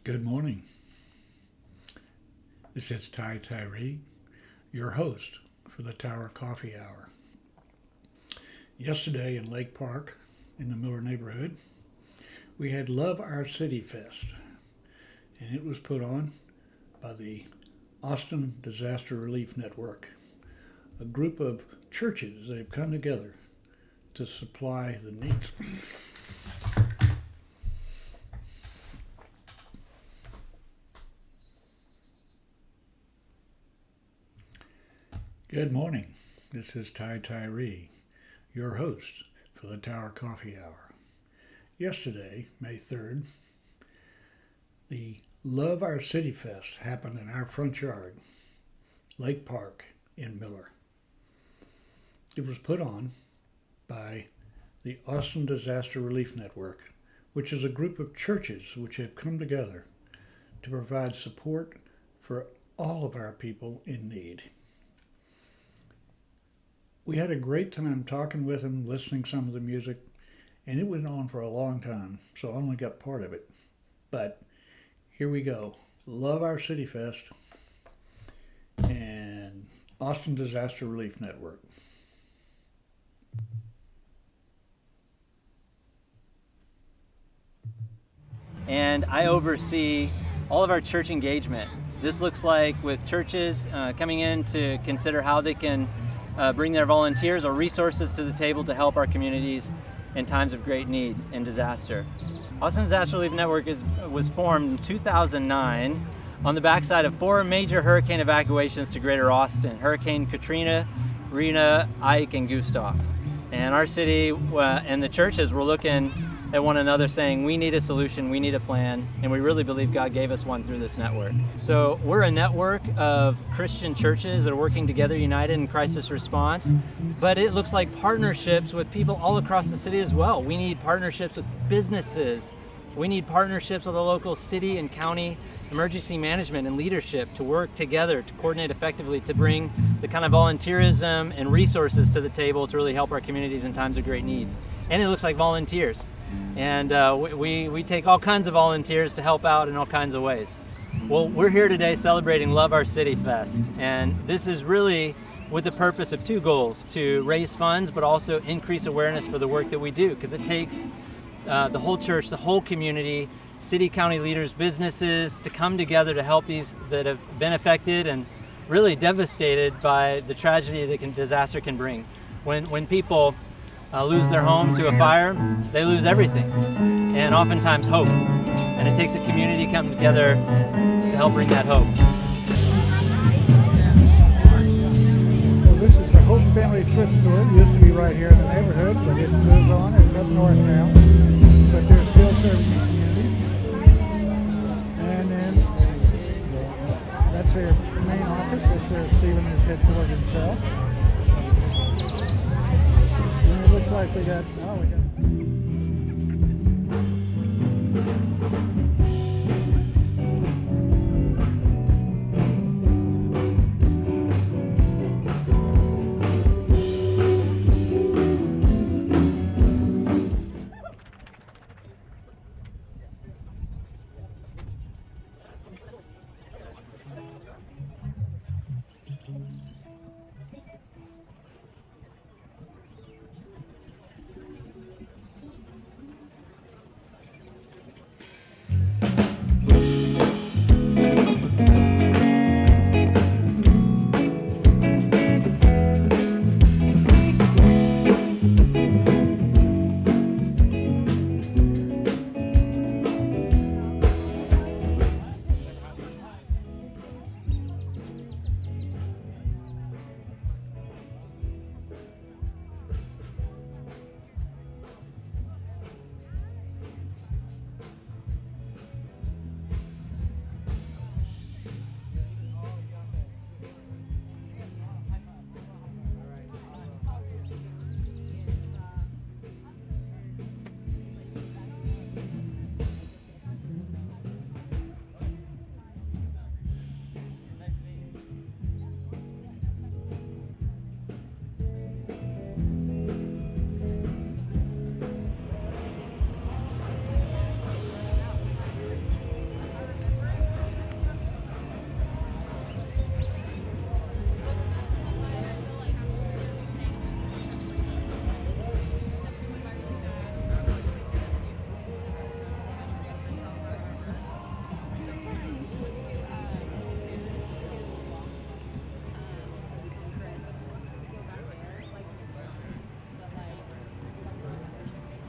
Good morning. This is Ty Tyree, your host for the Tower Coffee Hour. Yesterday in Lake Park, in the Mueller neighborhood, we had Love Our City Fest, and it was put on by the Austin Disaster Relief Network, a group of churches that have come together to supply the needs. Good morning. This is Ty Tyree, your host for the Tower Coffee Hour. Yesterday, May 3rd, the Love Our City Fest happened in our front yard, Lake Park in Mueller. It was put on by the Austin Disaster Relief Network, which is a group of churches which have come together to provide support for all of our people in need. We had a great time talking with them, listening to some of the music, and it went on for a long time, so I only got part of it. But here we go. Love Our City Fest and Austin Disaster Relief Network. And I oversee all of our church engagement. This looks like with churches coming in to consider how they can bring their volunteers or resources to the table to help our communities in times of great need and disaster. Austin Disaster Relief Network was formed in 2009 on the backside of 4 major hurricane evacuations to Greater Austin: Hurricane Katrina, Rena, Ike, and Gustav. And our city and the churches were looking at one another saying, we need a solution, we need a plan, and we really believe God gave us one through this network. So we're a network of Christian churches that are working together, united in crisis response, but it looks like partnerships with people all across the city as well. We need partnerships with businesses. We need partnerships with the local city and county emergency management and leadership to work together to coordinate effectively to bring the kind of volunteerism and resources to the table to really help our communities in times of great need. And it looks like volunteers. And we take all kinds of volunteers to help out in all kinds of ways. Well, we're here today celebrating Love Our City Fest, and this is really with the purpose of 2 goals: to raise funds, but also increase awareness for the work that we do, because it takes the whole church, the whole community, city, county leaders, businesses to come together to help these that have been affected and really devastated by the tragedy that disaster can bring. When people lose their home to a fire, they lose everything, and oftentimes hope. And it takes a community coming together to help bring that hope. So this is the Hope Family Thrift Store. It used to be right here in the neighborhood, but it's moved on. It's up north now, but they're still serving the community. And then that's their main office. That's where Stephen is headquartered himself. It looks like we got.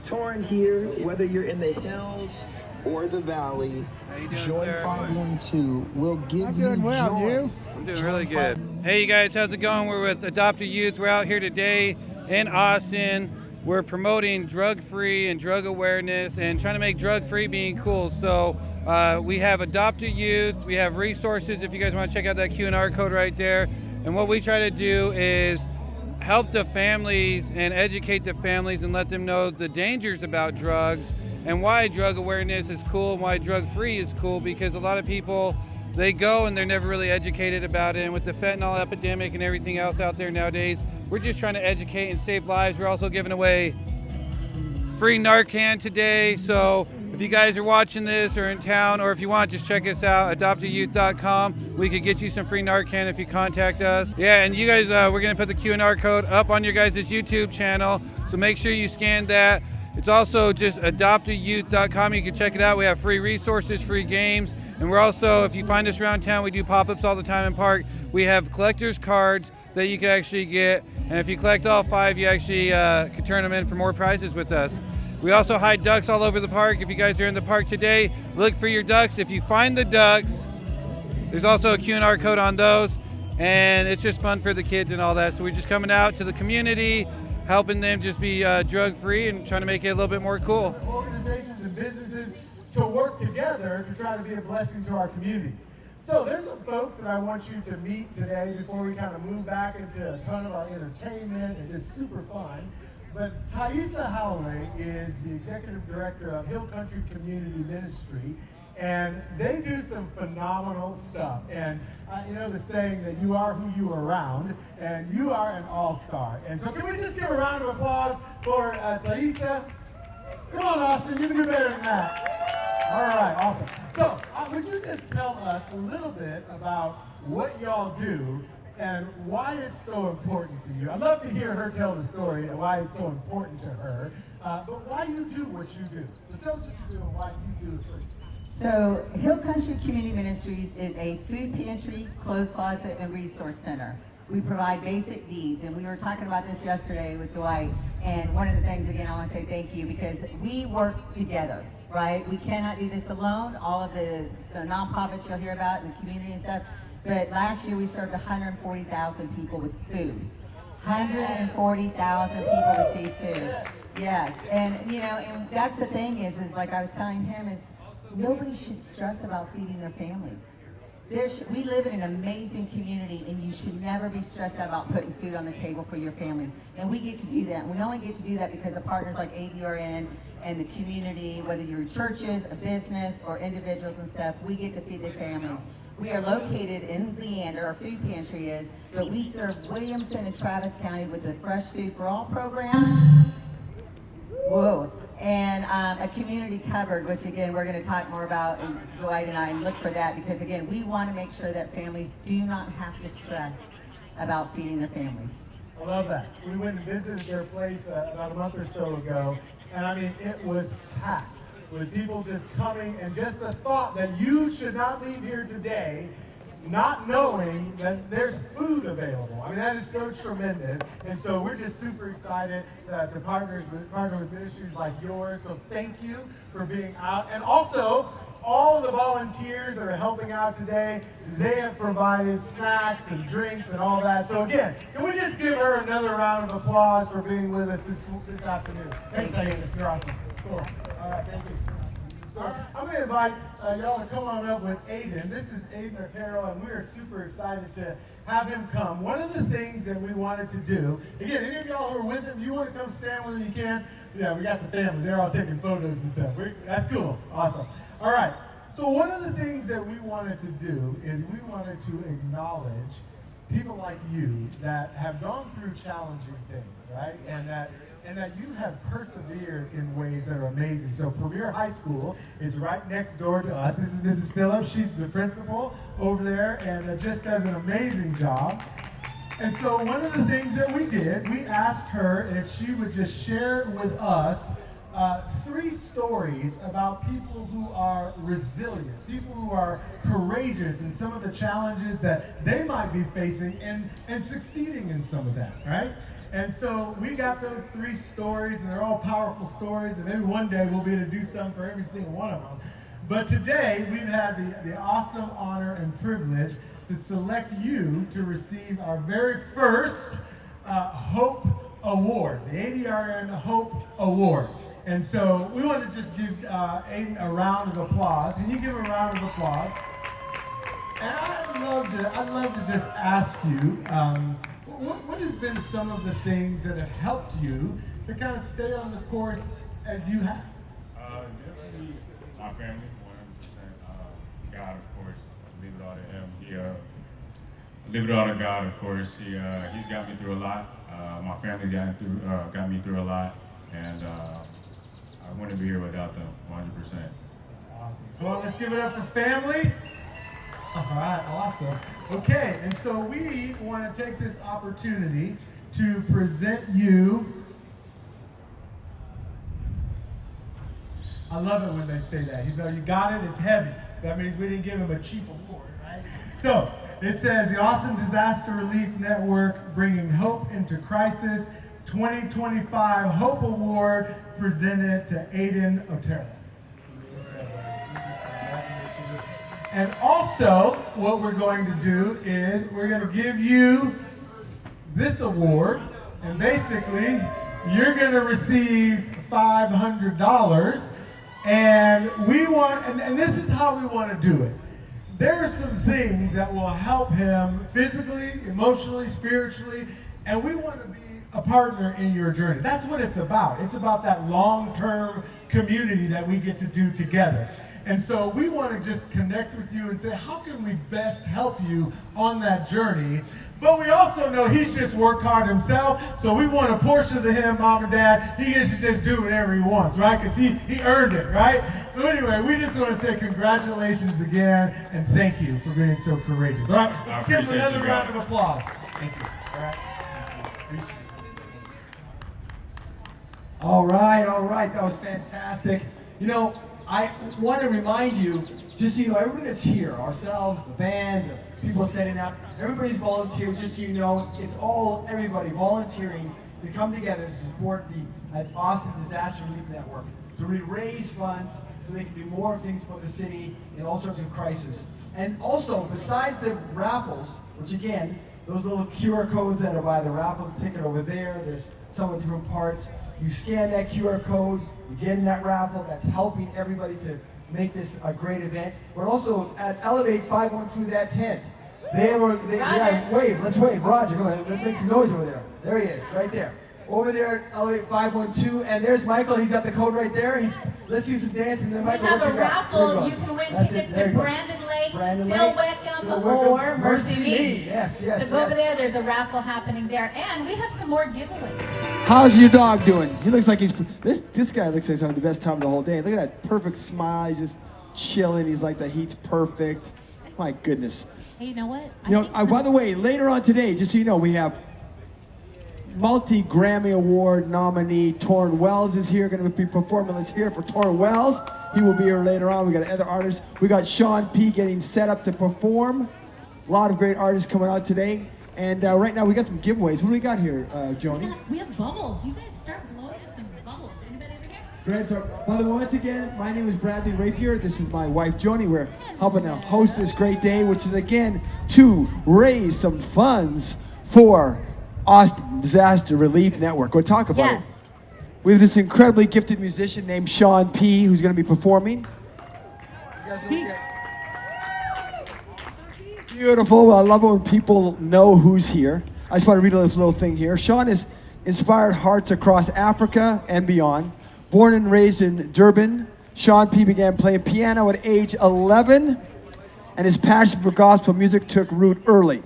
Torrin here, whether you're in the hills or the valley, Joy 512 will give I'm you doing well, joy. you? I'm doing really good. Hey, you guys, how's it going? We're with Adopted Youth. We're out here today in Austin. We're promoting drug-free and drug awareness and trying to make drug-free being cool. So we have Adopted Youth. We have resources if you guys want to check out that Q&R code right there. And what we try to do is help the families and educate the families and let them know the dangers about drugs and why drug awareness is cool and why drug-free is cool, because a lot of people, they go and they're never really educated about it. And with the fentanyl epidemic and everything else out there nowadays, we're just trying to educate and save lives. We're also giving away free Narcan today. So if you guys are watching this or in town, or if you want, just check us out, adoptedyouth.com. We could get you some free Narcan if you contact us. Yeah, and you guys, we're gonna put the Q&R code up on your guys' YouTube channel. So make sure you scan that. It's also just adoptedyouth.com. You can check it out. We have free resources, free games. And we're also, if you find us around town, we do pop-ups all the time in park. We have collector's cards that you can actually get. And if you collect all 5, you actually can turn them in for more prizes with us. We also hide ducks all over the park. If you guys are in the park today, look for your ducks. If you find the ducks, there's also a Q&R code on those. And it's just fun for the kids and all that. So we're just coming out to the community, helping them just be drug-free and trying to make it a little bit more cool. Organizations and businesses to work together to try to be a blessing to our community. So there's some folks that I want you to meet today before we kind of move back into a ton of our entertainment and just super fun. But Thaisa Holloway is the executive director of Hill Country Community Ministry, and they do some phenomenal stuff. And you know the saying that you are who you are around, and you are an all-star. And so can we just give a round of applause for Thaisa? Come on, Austin, you can do better than that. All right, awesome. So would you just tell us a little bit about what y'all do and why it's so important to you? I'd love to hear her tell the story and why it's so important to her, but why you do what you do. So tell us what you do and why you do it first. So Hill Country Community Ministries is a food pantry, clothes closet, and resource center. We provide basic needs, and we were talking about this yesterday with Dwight, and one of the things, again, I want to say thank you, because we work together, right? We cannot do this alone. All of the nonprofits you'll hear about in the community and stuff, but last year we served 140,000 people with food. 140,000 people receive food. Yes, and you know, and that's the thing is like I was telling him, is nobody should stress about feeding their families. We live in an amazing community, and you should never be stressed out about putting food on the table for your families. And we get to do that. And we only get to do that because of partners like ADRN and the community, whether you're churches, a business, or individuals and stuff, we get to feed their families. We are located in Leander, our food pantry is, but we serve Williamson and Travis County with the Fresh Food for All program. Whoa. And a community covered, which again, we're going to talk more about, and Dwight and I look for that, because again, we want to make sure that families do not have to stress about feeding their families. I love that. We went and visited their place about a month or so ago, and I mean, it was packed with people just coming, and just the thought that you should not leave here today not knowing that there's food available. I mean, that is so tremendous. And so we're just super excited to partner with ministries like yours. So thank you for being out. And also, all the volunteers that are helping out today, they have provided snacks and drinks and all that. So again, can we just give her another round of applause for being with us this afternoon? Thanks, Diana. You're awesome. Cool. All right, thank you. So I'm going to invite y'all to come on up with Aiden. This is Aiden Otero, and we are super excited to have him come. One of the things that we wanted to do, again, any of y'all who are with him, you want to come stand with him, you can. Yeah, we got the family. They're all taking photos and stuff. That's cool. Awesome. All right. So one of the things that we wanted to do is we wanted to acknowledge people like you that have gone through challenging things, right? And that you have persevered in ways that are amazing. So Premier High School is right next door to us. This is Mrs. Phillips. She's the principal over there and just does an amazing job. And so one of the things that we did, we asked her if she would just share with us 3 stories about people who are resilient, people who are courageous in some of the challenges that they might be facing and succeeding in some of that, right? And so we got those 3 stories, and they're all powerful stories, and maybe one day we'll be able to do something for every single one of them. But today we've had the awesome honor and privilege to select you to receive our very first Hope Award, the ADRN Hope Award. And so we want to just give Aiden a round of applause. Can you give him a round of applause? And I'd love to just ask you, what has been some of the things that have helped you to kind of stay on the course as you have? Definitely my family, 100%. God, of course, leave it all to Him. Leave it all to God, of course. He's got me through a lot. My family got me through a lot, and I wouldn't be here without them, 100%. Awesome. Well, let's give it up for family. All right, awesome. Okay, and so we want to take this opportunity to present you. I love it when they say that. He's like, you got it, it's heavy. That means we didn't give him a cheap award, right? So it says the Austin Disaster Relief Network Bringing Hope into Crisis 2025 Hope Award presented to Aiden Otero. And also, what we're going to do is we're going to give you this award, and basically, you're going to receive $500. And we want, and this is how we want to do it. There are some things that will help him physically, emotionally, spiritually, and we want to be a partner in your journey. That's what it's about. It's about that long-term community that we get to do together. And so we want to just connect with you and say, how can we best help you on that journey? But we also know he's just worked hard himself, so we want a portion of him, Mom and Dad. He gets to just do whatever he wants, right? Because he earned it, right? So anyway, we just want to say congratulations again, and thank you for being so courageous. All right, let's give him another round of applause. Thank you. All right. Appreciate it. All right, that was fantastic. You know, I want to remind you, just so you know, everybody that's here, ourselves, the band, the people setting up, everybody's volunteered, just so you know, it's all everybody volunteering to come together to support the Austin Disaster Relief Network, to raise funds so they can do more things for the city in all sorts of crises. And also, besides the raffles, which again, those little QR codes that are by the raffle ticket over there, there's some of different parts. You scan that QR code, you get in that raffle, that's helping everybody to make this a great event. We're also at Elevate 512, that tent. Let's wave, Roger, go ahead, let's make some noise over there. There he is, right there. Over there at Elevate 512, and there's Michael, he's got the code right there. Let's see some dance, and then Michael, we have a raffle, you can win tickets to Brandon Lake, Phil Wickham, or Mercy Me. Yes. So go over there, there's a raffle happening there, and we have some more giveaways. How's your dog doing? He looks like this guy looks like he's having the best time of the whole day. Look at that perfect smile, he's just chilling, he's like the heat's perfect. My goodness. Hey, you know what? By the way, later on today, just so you know, we have multi-Grammy Award nominee Torrin Wells is here, going to be performing. Let's hear it for Torrin Wells. He will be here later on. We got other artists. We got Sean P. getting set up to perform. A lot of great artists coming out today. And right now we got some giveaways. What do we got here, Joni? We have bubbles. You guys start blowing some bubbles. Anybody over here? Great. So, by the way, once again, my name is Bradley Rapier. This is my wife, Joni. We're helping to host this great day, which is, again, to raise some funds for Austin Disaster Relief Network. Go talk about it. We have this incredibly gifted musician named Sean P. who's going to be performing. Beautiful. Well, I love it when people know who's here. I just want to read a little thing here. Sean has inspired hearts across Africa and beyond. Born and raised in Durban, Sean P. began playing piano at age 11, and his passion for gospel music took root early.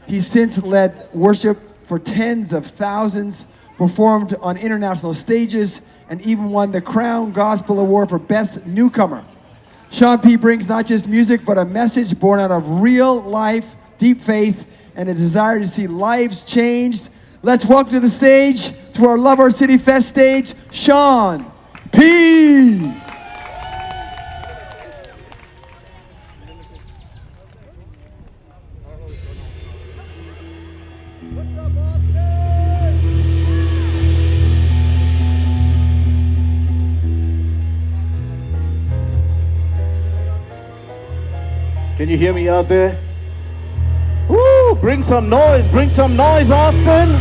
He's since led worship for tens of thousands, performed on international stages, and even won the Crown Gospel Award for Best Newcomer. Sean P. brings not just music, but a message born out of real life, deep faith, and a desire to see lives changed. Let's welcome to the stage, to our Love Our City Fest stage, Sean P. What's up, Austin? Can you hear me out there? Woo! Bring some noise, Austin.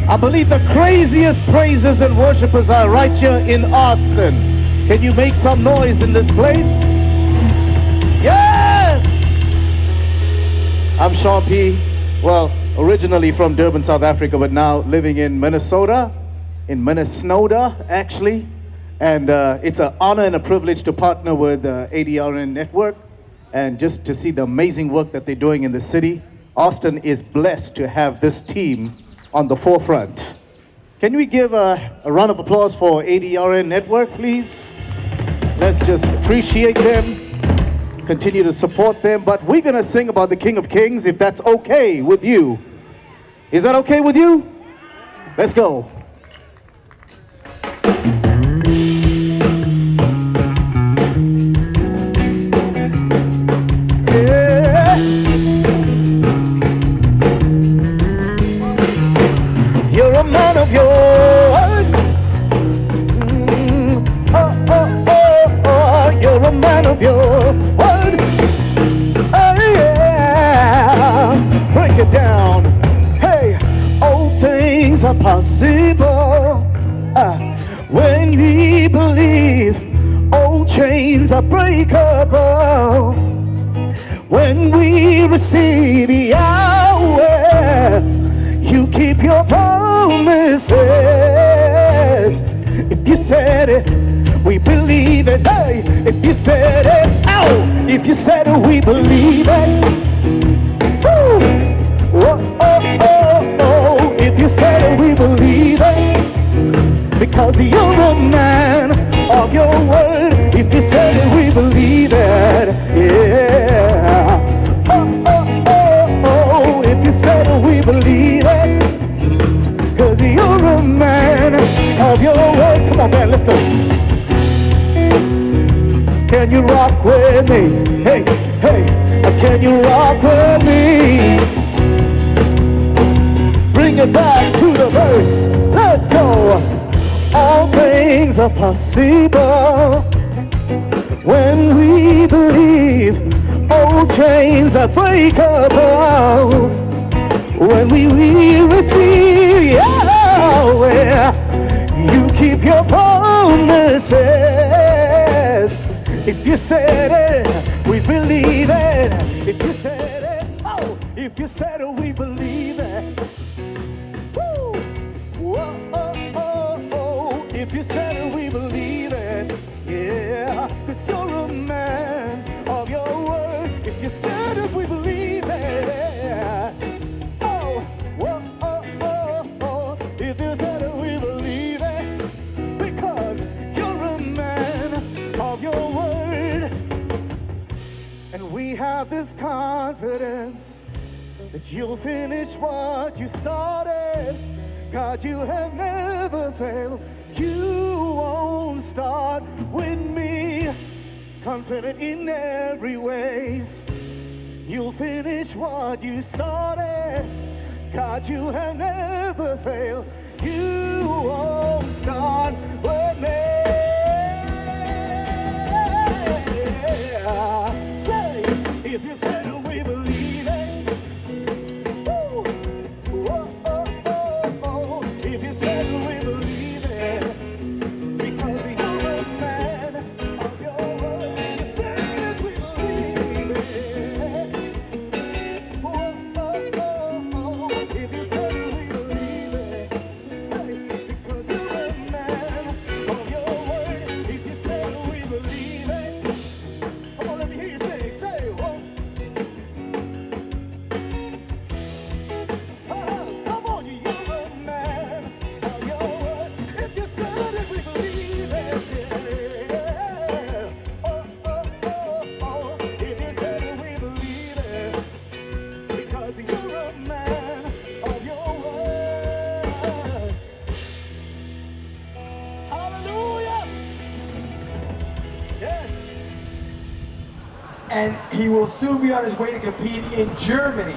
I believe the craziest praises and worshipers are right here in Austin. Can you make some noise in this place? Yes! I'm Sean P. Well, originally from Durban, South Africa, but now living in Minnesota, actually. And it's an honor and a privilege to partner with ADRN Network and just to see the amazing work that they're doing in the city. Austin is blessed to have this team on the forefront. Can we give a round of applause for ADRN Network, please? Let's just appreciate them, continue to support them, but we're gonna sing about the King of Kings, if that's okay with you. Is that okay with you? Let's go. You're a man of your word. You're a man of your word. Oh yeah. Break it down. Hey, all things are possible when we believe. All chains are breakable when we receive Yahweh. You keep your promises. If you said it, we believe it. Hey, if you said it, ow! If you said it, we believe it. Woo! Oh, oh, oh, oh. If you said it, we believe it. Because you're a man of your word. If you said it, we believe it. Yeah. Oh, oh, oh, oh. If you said it, we believe it. Cause you're a man of your word. Come on, man, let's go. Can you rock with me? Hey, hey, can you rock with me? Bring it back to the verse. Let's go. All things are possible when we believe. All chains are breakable when we receive Yahweh. You keep your promises. If you said it, we believe it. If you said it, oh, if you said it, we believe it. Woo! Whoa, oh, oh, oh. If you said it, we believe it. Yeah, 'cause you're a man of your word. If you said it, we believe it. Oh, whoa, oh, oh, oh. If you said it, we believe it. Because you're a man of your word. And we have this confidence that you'll finish what you started. God, you have never failed. You won't start with me. Confident in every ways. You'll finish what you started. God, you have never failed. You won't start with me. Say, if you said it, we believe it. Woo. Oh, oh, oh, oh. If you said it, we believe it. Because you're a man of your word. If you said it, we believe it. Oh, oh, oh, oh. If you said it, we believe it. Hey, because you're a man of your word. If you said it, we believe it. Come on, let me hear you say, whoa. Come on, you're a man of your word. If you said it, we believe it. Yeah. Oh, oh, oh, oh. If you said it, we believe it. Because you're a man of your word. Hallelujah. Yes. And he will soon be on his way to compete in Germany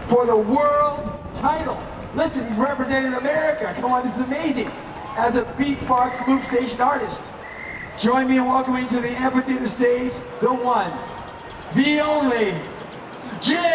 for the world title. Listen, he's representing America. Come on, this is amazing. As a beatbox loop station artist. Join me in welcoming to the amphitheater stage, the one, the only, Jason!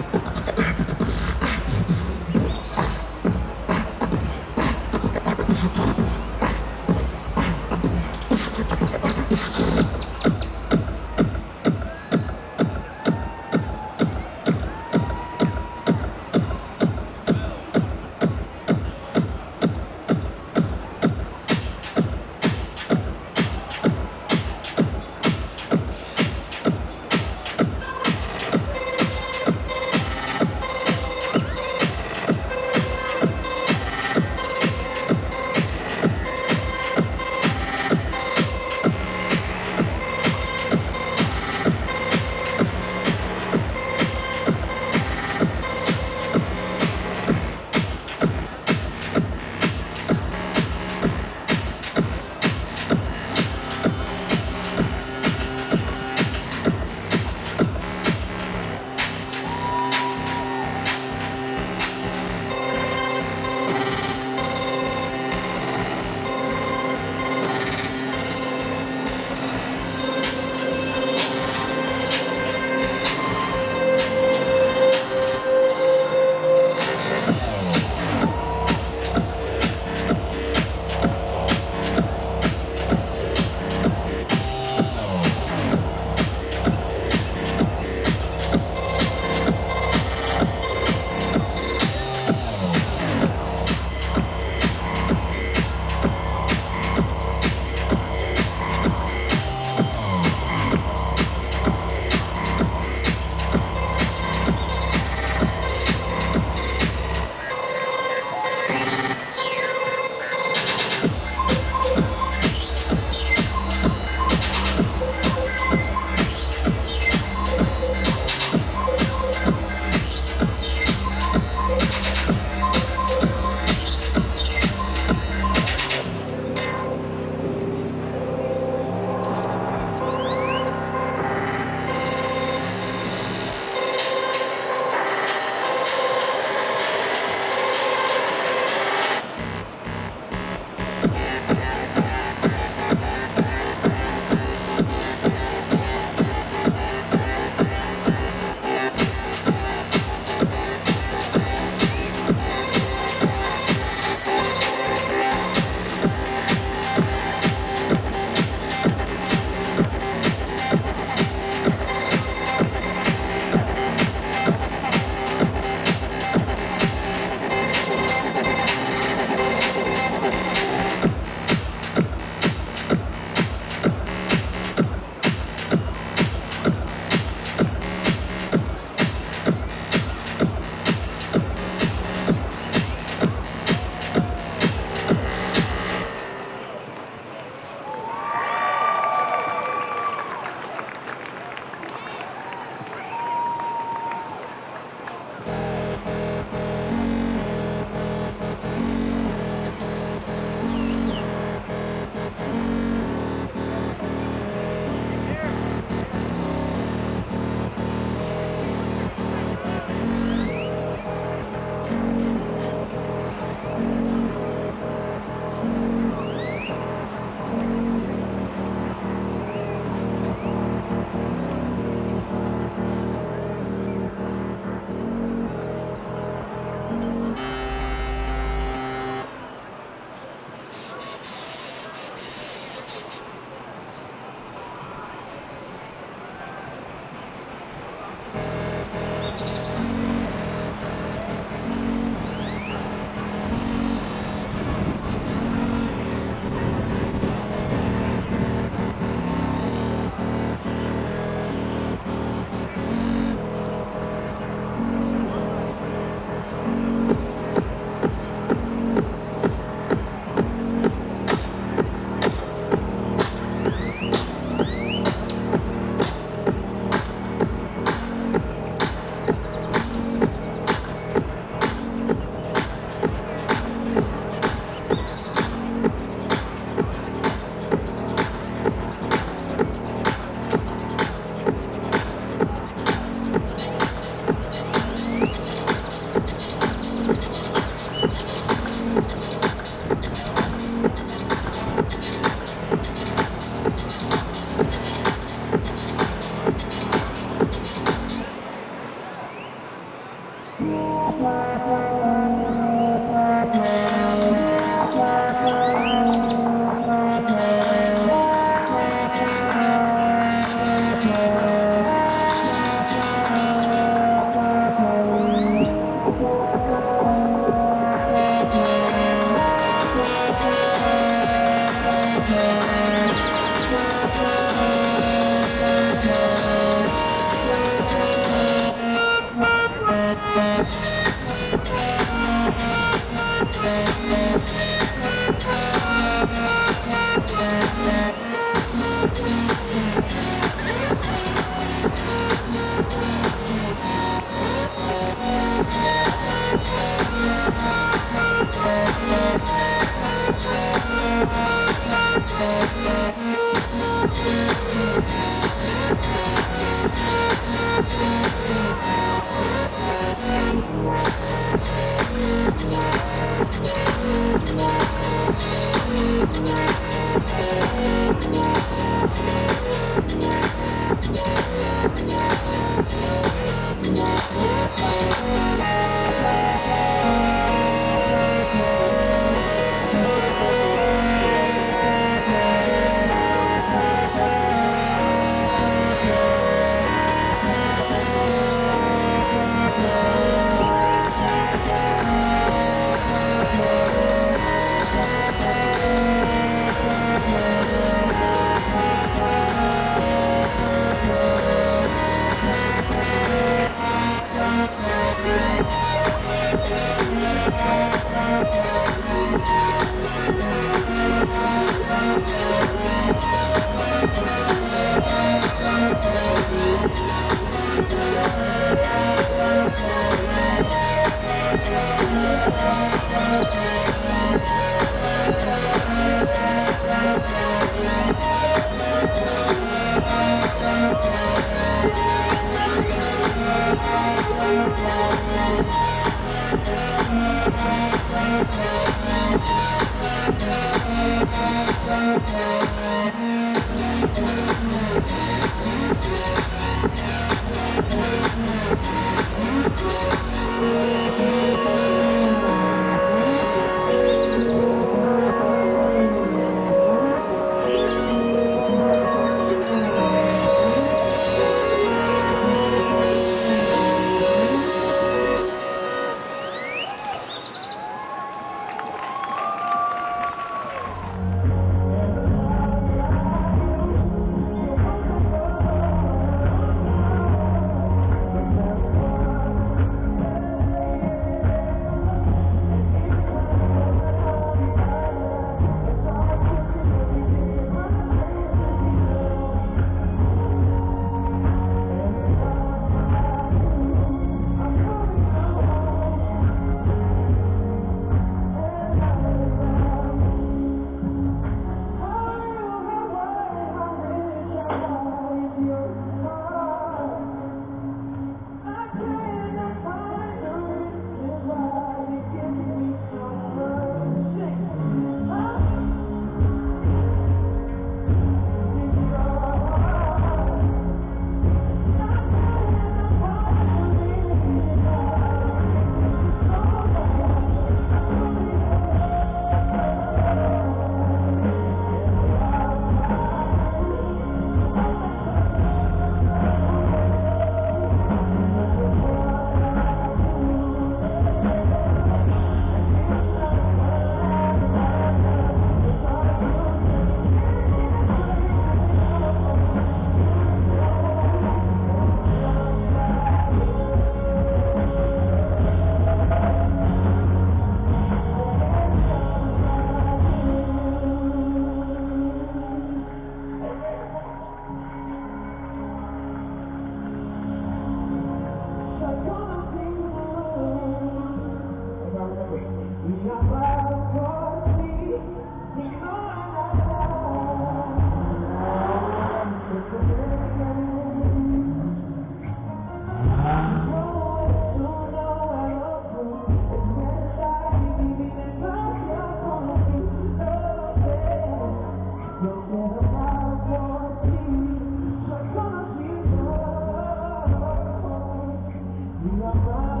Bye.